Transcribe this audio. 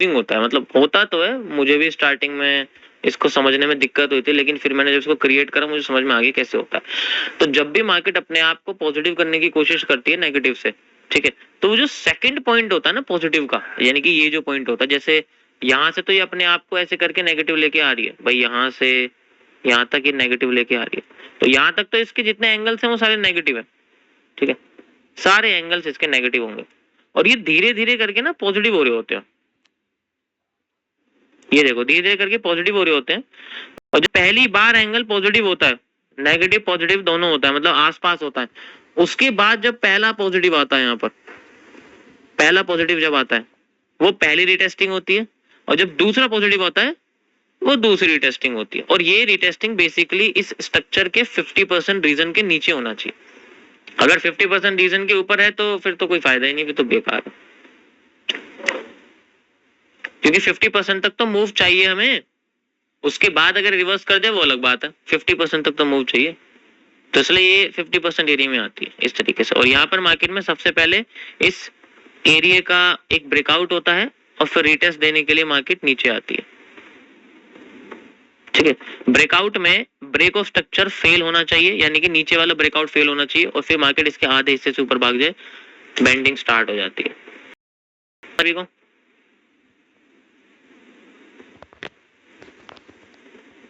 Confusing होता है, मतलब होता तो है, मुझे भी स्टार्टिंग में इसको समझने में दिक्कत हुई थी, लेकिन फिर मैंने जब इसको क्रिएट करा मुझे समझ में आ गया कैसे होता है। तो जब भी मार्केट अपने आप को पॉजिटिव करने की कोशिश करती है नेगेटिव से, ठीक है, तो वो जो सेकंड पॉइंट होता है ना पॉजिटिव का, यानी कि ये जो पॉइंट होता है, जैसे यहाँ से तो ये अपने आप को ऐसे करके नेगेटिव लेके आ रही है भाई, यहाँ से यहाँ तक ये नेगेटिव लेके आ रही है, तो यहाँ तक तो इसके जितने एंगल्स हैं वो सारे नेगेटिव है, ठीक है, सारे एंगल्स इसके नेगेटिव होंगे, और ये धीरे धीरे करके ना पॉजिटिव हो रहे होते हैं। ये देखो धीरे धीरे करके पॉजिटिव हो रहे होते हैं, और जो पहली बार एंगल पॉजिटिव होता है, नेगेटिव पॉजिटिव दोनों होता है, मतलब आसपास होता है, उसके बाद जब पहला पॉजिटिव आता है, यहाँ पर पहला पॉजिटिव जब आता है वो पहली रीटेस्टिंग होती है, और जब दूसरा पॉजिटिव आता है वो दूसरी रीटेस्टिंग होती है, और ये रीटेस्टिंग बेसिकली इस स्ट्रक्चर के 50% रीजन के नीचे होना चाहिए। अगर 50% रीजन के ऊपर है तो फिर तो कोई फायदा ही नहीं, फिर तो बेकार है, क्योंकि 50% तक तो मूव चाहिए हमें, उसके बाद अगर रिवर्स कर दे वो अलग बात है, 50% तक तो मूव चाहिए, तो इसलिए ये 50% एरिया में आती है इस तरीके से। और यहाँ पर मार्केट में सबसे पहले इस एरिया का एक ब्रेकआउट होता है, और फिर रिटेस्ट देने के लिए मार्केट नीचे आती है, ठीक है। ब्रेकआउट में ब्रेक ऑफ स्ट्रक्चर फेल होना चाहिए, यानी कि नीचे वाला ब्रेकआउट फेल होना चाहिए, और फिर मार्केट इसके आधे हिस्से से ऊपर भाग जाए, बेंडिंग स्टार्ट हो जाती है। सभी को